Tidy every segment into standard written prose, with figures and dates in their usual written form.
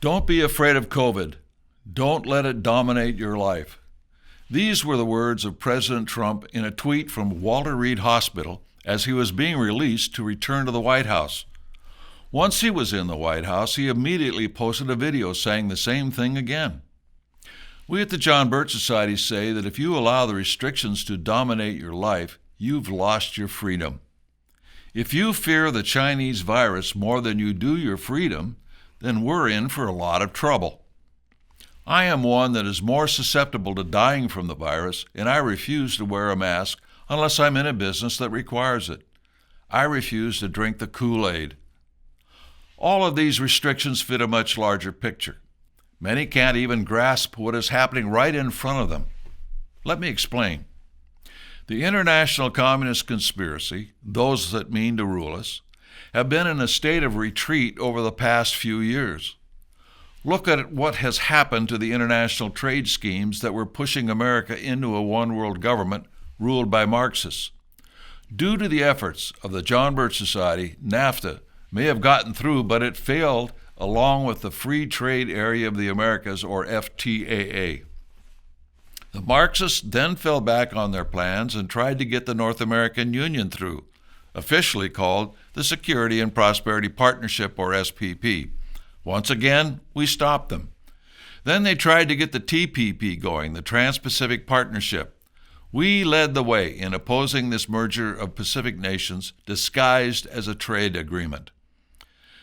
Don't be afraid of COVID. Don't let it dominate your life. These were the words of President Trump in a tweet from Walter Reed Hospital as he was being released to return to the White House. Once he was in the White House, he immediately posted a video saying the same thing again. We at the John Birch Society say that if you allow the restrictions to dominate your life, you've lost your freedom. If you fear the Chinese virus more than you do your freedom, then we're in for a lot of trouble. I am one that is more susceptible to dying from the virus, and I refuse to wear a mask unless I'm in a business that requires it. I refuse to drink the Kool-Aid. All of these restrictions fit a much larger picture. Many can't even grasp what is happening right in front of them. Let me explain. The international communist conspiracy, those that mean to rule us, have been in a state of retreat over the past few years. Look at what has happened to the international trade schemes that were pushing America into a one-world government ruled by Marxists. Due to the efforts of the John Birch Society, NAFTA may have gotten through, but it failed along with the Free Trade Area of the Americas, or FTAA. The Marxists then fell back on their plans and tried to get the North American Union through, officially called the Security and Prosperity Partnership, or SPP. Once again, we stopped them. Then they tried to get the TPP going, the Trans-Pacific Partnership. We led the way in opposing this merger of Pacific nations disguised as a trade agreement.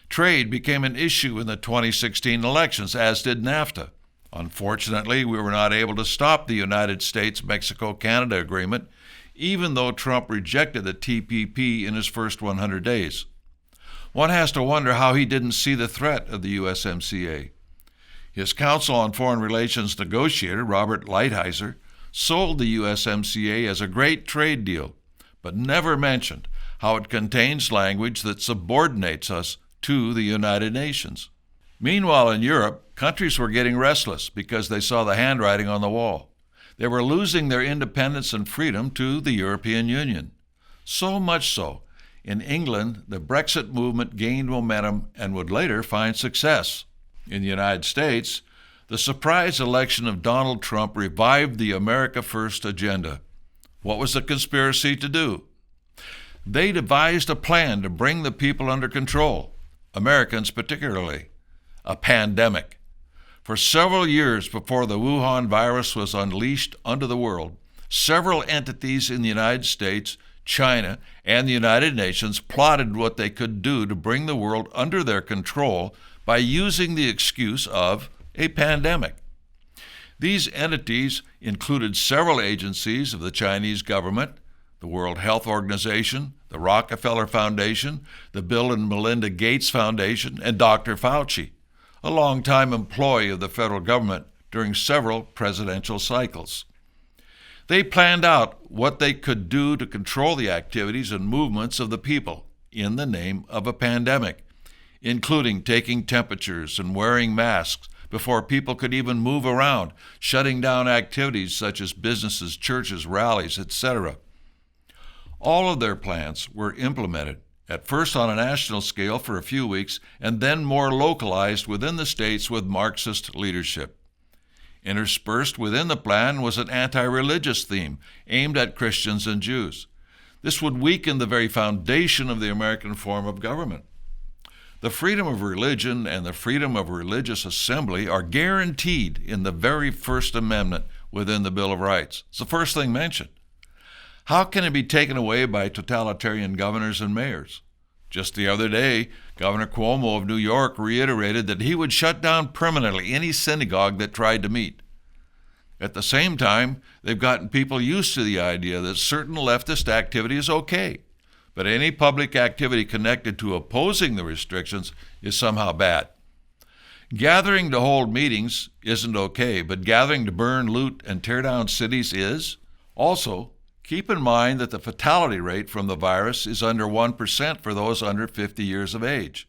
Trade became an issue in the 2016 elections, as did NAFTA. Unfortunately, we were not able to stop the United States-Mexico-Canada agreement, even though Trump rejected the TPP in his first 100 days. One has to wonder how he didn't see the threat of the USMCA. His Council on Foreign Relations negotiator, Robert Lighthizer, sold the USMCA as a great trade deal, but never mentioned how it contains language that subordinates us to the United Nations. Meanwhile, in Europe, countries were getting restless because they saw the handwriting on the wall. They were losing their independence and freedom to the European Union. So much so, in England, the Brexit movement gained momentum and would later find success. In the United States, the surprise election of Donald Trump revived the America First agenda. What was the conspiracy to do? They devised a plan to bring the people under control, Americans particularly, a pandemic. For several years before the Wuhan virus was unleashed onto the world, several entities in the United States, China, and the United Nations plotted what they could do to bring the world under their control by using the excuse of a pandemic. These entities included several agencies of the Chinese government, the World Health Organization, the Rockefeller Foundation, the Bill and Melinda Gates Foundation, and Dr. Fauci, a longtime employee of the federal government during several presidential cycles. They planned out what they could do to control the activities and movements of the people in the name of a pandemic, including taking temperatures and wearing masks before people could even move around, shutting down activities such as businesses, churches, rallies, etc. All of their plans were implemented, at first on a national scale for a few weeks, and then more localized within the states with Marxist leadership. Interspersed within the plan was an anti-religious theme aimed at Christians and Jews. This would weaken the very foundation of the American form of government. The freedom of religion and the freedom of religious assembly are guaranteed in the very First Amendment within the Bill of Rights. It's the first thing mentioned. How can it be taken away by totalitarian governors and mayors? Just the other day, Governor Cuomo of New York reiterated that he would shut down permanently any synagogue that tried to meet. At the same time, they've gotten people used to the idea that certain leftist activity is okay, but any public activity connected to opposing the restrictions is somehow bad. Gathering to hold meetings isn't okay, but gathering to burn, loot, and tear down cities is. Also, keep in mind that the fatality rate from the virus is under 1% for those under 50 years of age,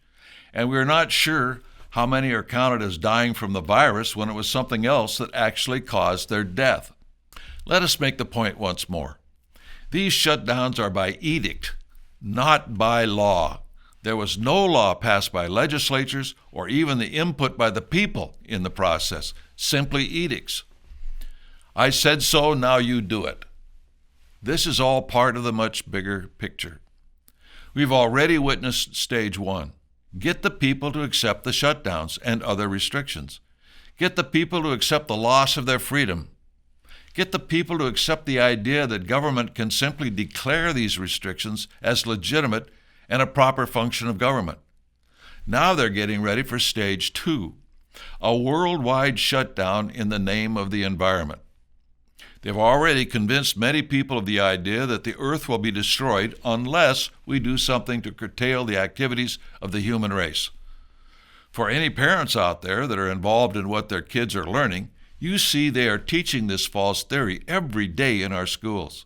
and we are not sure how many are counted as dying from the virus when it was something else that actually caused their death. Let us make the point once more. These shutdowns are by edict, not by law. There was no law passed by legislatures or even the input by the people in the process, simply edicts. I said so, now you do it. This is all part of the much bigger picture. We've already witnessed stage one. Get the people to accept the shutdowns and other restrictions. Get the people to accept the loss of their freedom. Get the people to accept the idea that government can simply declare these restrictions as legitimate and a proper function of government. Now they're getting ready for stage two, a worldwide shutdown in the name of the environment. They've already convinced many people of the idea that the earth will be destroyed unless we do something to curtail the activities of the human race. For any parents out there that are involved in what their kids are learning, you see they are teaching this false theory every day in our schools.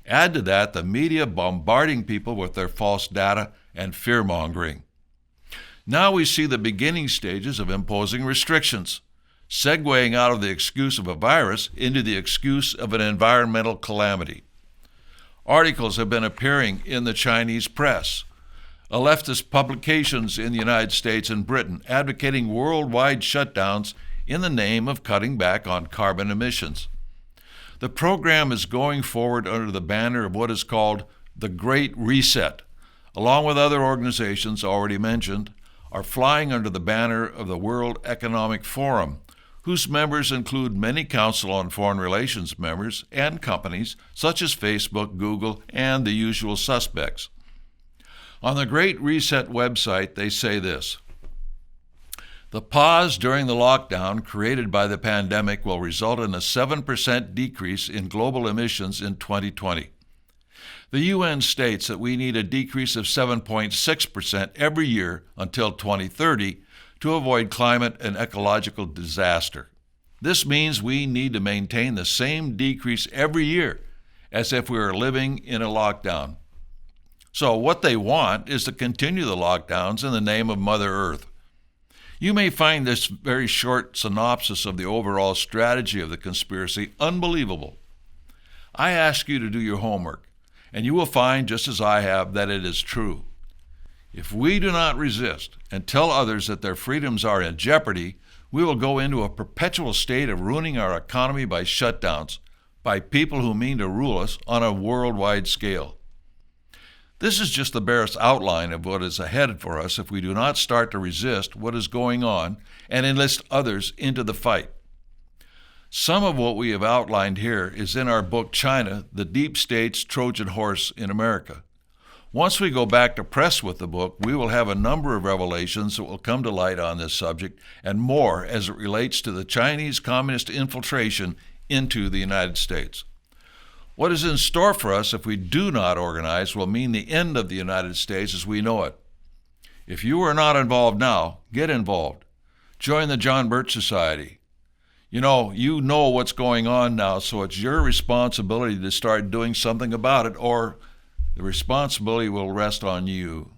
Add to that the media bombarding people with their false data and fear-mongering. Now we see the beginning stages of imposing restrictions, segueing out of the excuse of a virus into the excuse of an environmental calamity. Articles have been appearing in the Chinese press, leftist publications in the United States and Britain advocating worldwide shutdowns in the name of cutting back on carbon emissions. The program is going forward under the banner of what is called the Great Reset, along with other organizations already mentioned, are flying under the banner of the World Economic Forum, whose members include many Council on Foreign Relations members and companies such as Facebook, Google, and the usual suspects. On the Great Reset website, they say this: the pause during the lockdown created by the pandemic will result in a 7% decrease in global emissions in 2020. The UN states that we need a decrease of 7.6% every year until 2030 to avoid climate and ecological disaster. This means we need to maintain the same decrease every year as if we were living in a lockdown. So what they want is to continue the lockdowns in the name of Mother Earth. You may find this very short synopsis of the overall strategy of the conspiracy unbelievable. I ask you to do your homework, and you will find, just as I have, that it is true. If we do not resist and tell others that their freedoms are in jeopardy, we will go into a perpetual state of ruining our economy by shutdowns, by people who mean to rule us on a worldwide scale. This is just the barest outline of what is ahead for us if we do not start to resist what is going on and enlist others into the fight. Some of what we have outlined here is in our book, China, the Deep State's Trojan Horse in America. Once we go back to press with the book, we will have a number of revelations that will come to light on this subject and more as it relates to the Chinese communist infiltration into the United States. What is in store for us if we do not organize will mean the end of the United States as we know it. If you are not involved now, get involved. Join the John Birch Society. You know what's going on now, so it's your responsibility to start doing something about it, or the responsibility will rest on you.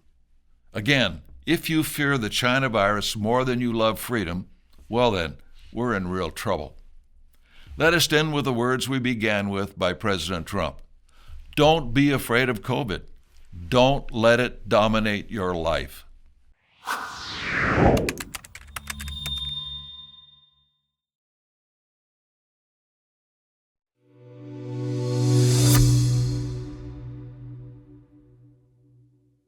Again, if you fear the China virus more than you love freedom, well then, we're in real trouble. Let us end with the words we began with by President Trump. Don't be afraid of COVID. Don't let it dominate your life.